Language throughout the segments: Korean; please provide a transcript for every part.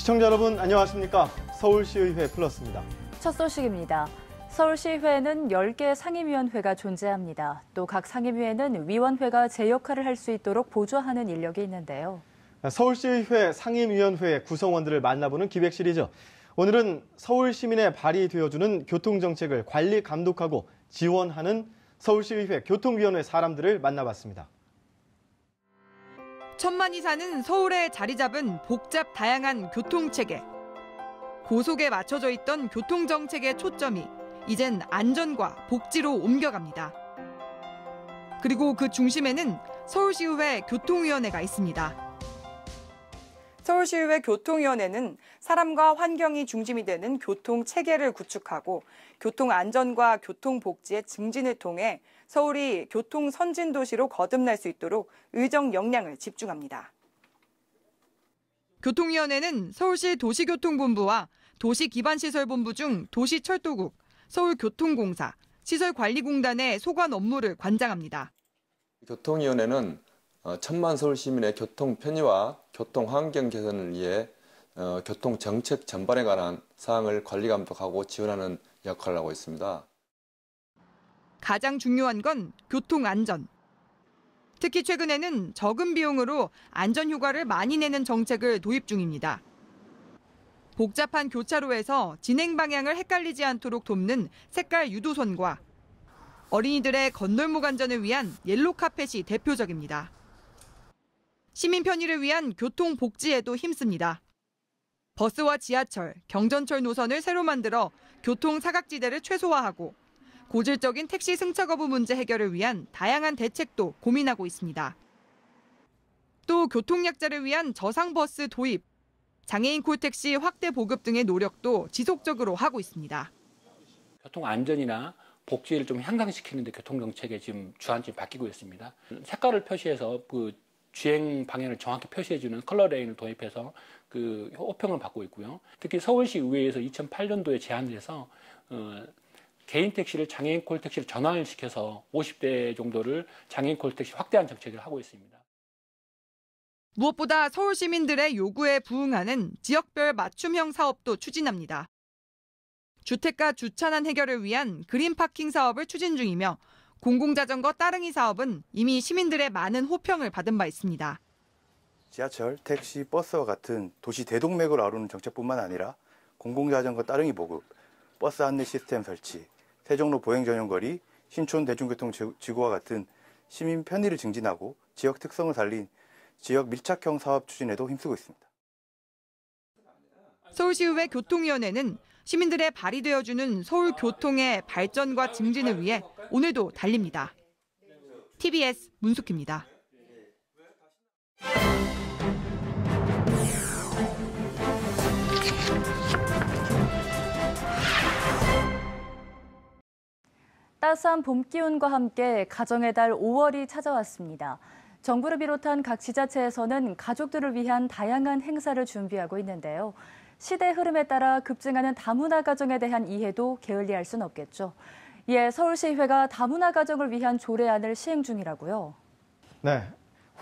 시청자 여러분 안녕하십니까? 서울시의회 플러스입니다. 첫 소식입니다. 서울시의회에는 10개 상임위원회가 존재합니다. 또 각 상임위에는 위원회가 제 역할을 할 수 있도록 보조하는 인력이 있는데요. 서울시의회 상임위원회 구성원들을 만나보는 기획 시리즈. 오늘은 서울 시민의 발이 되어주는 교통정책을 관리, 감독하고 지원하는 서울시의회 교통위원회 사람들을 만나봤습니다. 천만이 사는 서울에 자리 잡은 복잡 다양한 교통체계. 고속에 맞춰져 있던 교통정책의 초점이 이젠 안전과 복지로 옮겨갑니다. 그리고 그 중심에는 서울시의회 교통위원회가 있습니다. 서울시의회 교통위원회는 사람과 환경이 중심이 되는 교통체계를 구축하고 교통안전과 교통복지의 증진을 통해 서울이 교통선진도시로 거듭날 수 있도록 의정 역량을 집중합니다. 교통위원회는 서울시 도시교통본부와 도시기반시설본부 중 도시철도국, 서울교통공사, 시설관리공단의 소관 업무를 관장합니다. 교통위원회는 천만 서울 시민의 교통 편의와 교통 환경 개선을 위해 교통 정책 전반에 관한 사항을 관리 감독하고 지원하는 역할을 하고 있습니다. 가장 중요한 건 교통 안전. 특히 최근에는 적은 비용으로 안전 효과를 많이 내는 정책을 도입 중입니다. 복잡한 교차로에서 진행 방향을 헷갈리지 않도록 돕는 색깔 유도선과 어린이들의 건널목 안전을 위한 옐로 카펫이 대표적입니다. 시민 편의를 위한 교통 복지에도 힘씁니다. 버스와 지하철, 경전철 노선을 새로 만들어 교통 사각지대를 최소화하고 고질적인 택시 승차 거부 문제 해결을 위한 다양한 대책도 고민하고 있습니다. 또 교통약자를 위한 저상버스 도입, 장애인 콜택시 확대 보급 등의 노력도 지속적으로 하고 있습니다. 교통 안전이나 복지를 좀 향상시키는 데 교통정책의 지금 주안점이 바뀌고 있습니다. 색깔을 표시해서 그 주행 방향을 정확히 표시해주는 컬러 레인을 도입해서 그 호평을 받고 있고요. 특히 서울시 의회에서 2008년도에 제안을 해서 개인 택시를 장애인 콜택시를 전환을 시켜서 50대 정도를 장애인 콜택시 확대한 정책을 하고 있습니다. 무엇보다 서울 시민들의 요구에 부응하는 지역별 맞춤형 사업도 추진합니다. 주택가 주차난 해결을 위한 그린 파킹 사업을 추진 중이며 공공자전거 따릉이 사업은 이미 시민들의 많은 호평을 받은 바 있습니다. 지하철, 택시, 버스와 같은 도시 대동맥을 아우르는 정책뿐만 아니라 공공자전거 따릉이 보급, 버스 안내 시스템 설치, 세종로 보행 전용 거리, 신촌 대중교통 지구와 같은 시민 편의를 증진하고 지역 특성을 살린 지역 밀착형 사업 추진에도 힘쓰고 있습니다. 서울시의회 교통위원회는 시민들의 발이 되어주는 서울 교통의 발전과 증진을 위해 오늘도 달립니다. TBS 문숙희입니다. 따스한 봄 기운과 함께 가정의 달 5월이 찾아왔습니다. 정부를 비롯한 각 지자체에서는 가족들을 위한 다양한 행사를 준비하고 있는데요. 시대 흐름에 따라 급증하는 다문화 가정에 대한 이해도 게을리할 순 없겠죠. 이에 서울시의회가 다문화 가정을 위한 조례안을 시행 중이라고요. 네,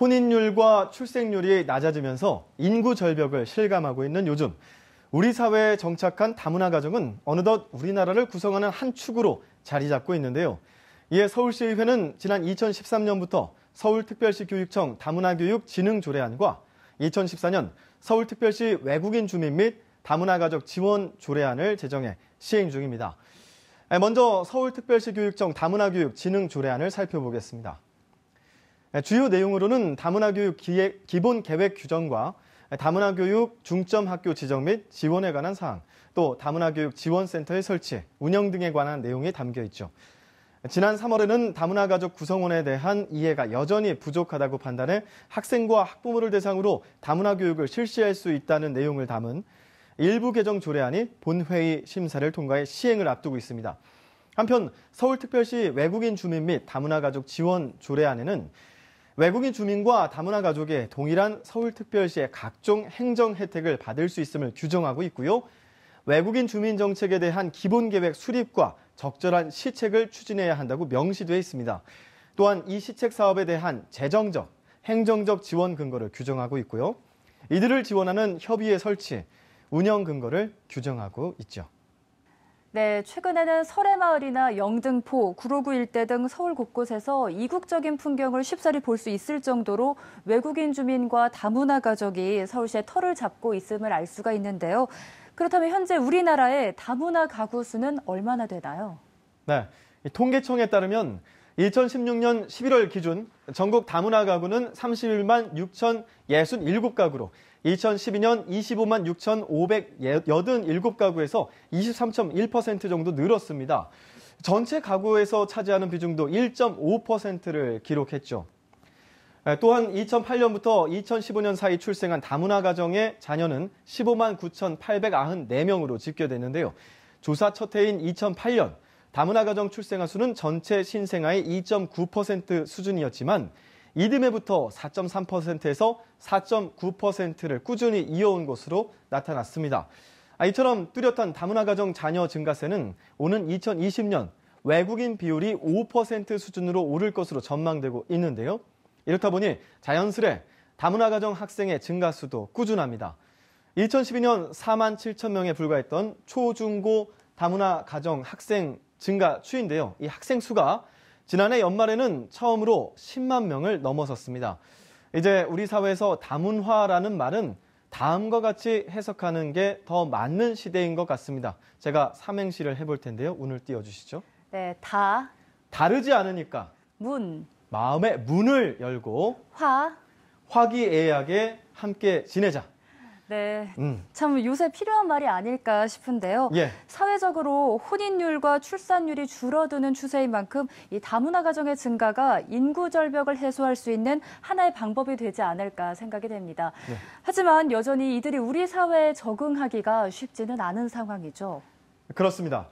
혼인율과 출생률이 낮아지면서 인구 절벽을 실감하고 있는 요즘. 우리 사회에 정착한 다문화 가정은 어느덧 우리나라를 구성하는 한 축으로 자리 잡고 있는데요. 이에 서울시의회는 지난 2013년부터 서울특별시 교육청 다문화교육 진흥조례안과 2014년 서울특별시 외국인 주민 및 다문화 가족 지원 조례안을 제정해 시행 중입니다. 먼저 서울특별시 교육청 다문화교육 진흥조례안을 살펴보겠습니다. 주요 내용으로는 다문화교육 기본 계획 규정과 다문화교육 중점 학교 지정 및 지원에 관한 사항, 또 다문화교육 지원센터의 설치, 운영 등에 관한 내용이 담겨 있죠. 지난 3월에는 다문화 가족 구성원에 대한 이해가 여전히 부족하다고 판단해 학생과 학부모를 대상으로 다문화 교육을 실시할 수 있다는 내용을 담은 일부 개정 조례안이 본회의 심사를 통과해 시행을 앞두고 있습니다. 한편 서울특별시 외국인 주민 및 다문화 가족 지원 조례안에는 외국인 주민과 다문화 가족이 동일한 서울특별시의 각종 행정 혜택을 받을 수 있음을 규정하고 있고요. 외국인 주민 정책에 대한 기본계획 수립과 적절한 시책을 추진해야 한다고 명시되어 있습니다. 또한 이 시책 사업에 대한 재정적, 행정적 지원 근거를 규정하고 있고요. 이들을 지원하는 협의회 설치, 운영 근거를 규정하고 있죠. 네, 최근에는 설해마을이나 영등포, 구로구 일대 등 서울 곳곳에서 이국적인 풍경을 쉽사리 볼 수 있을 정도로 외국인 주민과 다문화 가족이 서울시에 터를 잡고 있음을 알 수가 있는데요. 그렇다면 현재 우리나라의 다문화 가구 수는 얼마나 되나요? 네, 통계청에 따르면 2016년 11월 기준 전국 다문화 가구는 31만 6,067가구로 2012년 25만 6,587가구에서 23.1% 정도 늘었습니다. 전체 가구에서 차지하는 비중도 1.5%를 기록했죠. 또한 2008년부터 2015년 사이 출생한 다문화 가정의 자녀는 15만 9,894명으로 집계됐는데요. 조사 첫 해인 2008년 다문화 가정 출생아 수는 전체 신생아의 2.9% 수준이었지만 이듬해부터 4.3%에서 4.9%를 꾸준히 이어온 것으로 나타났습니다. 이처럼 뚜렷한 다문화 가정 자녀 증가세는 오는 2020년 외국인 비율이 5% 수준으로 오를 것으로 전망되고 있는데요. 이렇다 보니 자연스레 다문화 가정 학생의 증가 수도 꾸준합니다. 2012년 4만 7천 명에 불과했던 초중고 다문화 가정 학생 증가 추인데요. 이 학생 수가 지난해 연말에는 처음으로 10만 명을 넘어섰습니다. 이제 우리 사회에서 다문화라는 말은 다음과 같이 해석하는 게 더 맞는 시대인 것 같습니다. 제가 삼행시를 해볼 텐데요. 오늘 띄워주시죠. 네, 다르지 않으니까 문, 마음의 문을 열고 화기애애하게 함께 지내자. 네, 참 요새 필요한 말이 아닐까 싶은데요. 예. 사회적으로 혼인율과 출산율이 줄어드는 추세인 만큼 이 다문화 가정의 증가가 인구 절벽을 해소할 수 있는 하나의 방법이 되지 않을까 생각이 됩니다. 네. 하지만 여전히 이들이 우리 사회에 적응하기가 쉽지는 않은 상황이죠. 그렇습니다.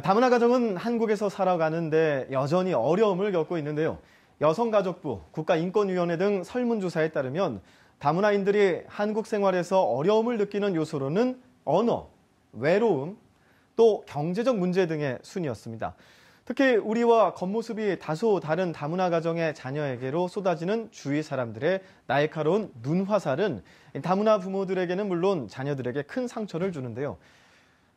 다문화 가정은 한국에서 살아가는데 여전히 어려움을 겪고 있는데요. 여성가족부, 국가인권위원회 등 설문조사에 따르면 다문화인들이 한국 생활에서 어려움을 느끼는 요소로는 언어, 외로움, 또 경제적 문제 등의 순이었습니다. 특히 우리와 겉모습이 다소 다른 다문화 가정의 자녀에게로 쏟아지는 주위 사람들의 날카로운 눈화살은 다문화 부모들에게는 물론 자녀들에게 큰 상처를 주는데요.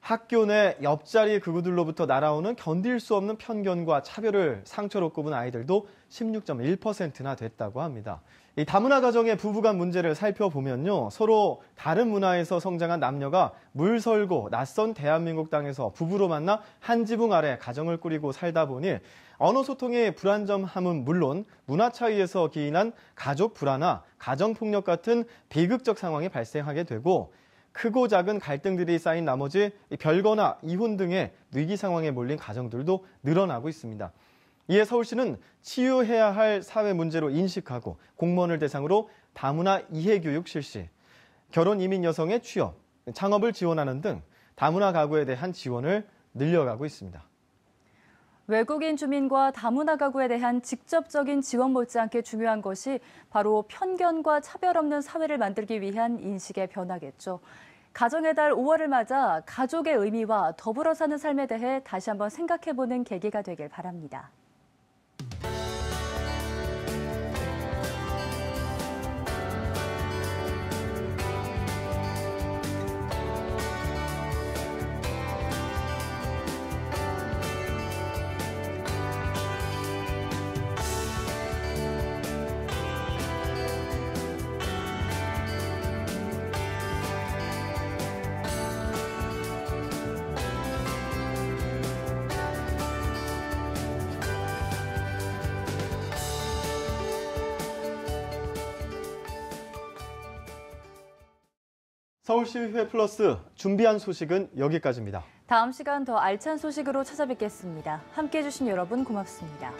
학교 내 옆자리 그구들로부터 날아오는 견딜 수 없는 편견과 차별을 상처로 꼽은 아이들도 16.1%나 됐다고 합니다. 이 다문화 가정의 부부간 문제를 살펴보면요. 서로 다른 문화에서 성장한 남녀가 물설고 낯선 대한민국 땅에서 부부로 만나 한 지붕 아래 가정을 꾸리고 살다 보니 언어 소통의 불안정함은 물론 문화 차이에서 기인한 가족 불화나 가정폭력 같은 비극적 상황이 발생하게 되고 크고 작은 갈등들이 쌓인 나머지 별거나 이혼 등의 위기 상황에 몰린 가정들도 늘어나고 있습니다. 이에 서울시는 치유해야 할 사회 문제로 인식하고 공무원을 대상으로 다문화 이해교육 실시, 결혼 이민 여성의 취업, 창업을 지원하는 등 다문화 가구에 대한 지원을 늘려가고 있습니다. 외국인 주민과 다문화 가구에 대한 직접적인 지원 못지않게 중요한 것이 바로 편견과 차별 없는 사회를 만들기 위한 인식의 변화겠죠. 가정의 달 5월을 맞아 가족의 의미와 더불어 사는 삶에 대해 다시 한번 생각해보는 계기가 되길 바랍니다. 서울시의회 플러스 준비한 소식은 여기까지입니다. 다음 시간 더 알찬 소식으로 찾아뵙겠습니다. 함께해 주신 여러분 고맙습니다.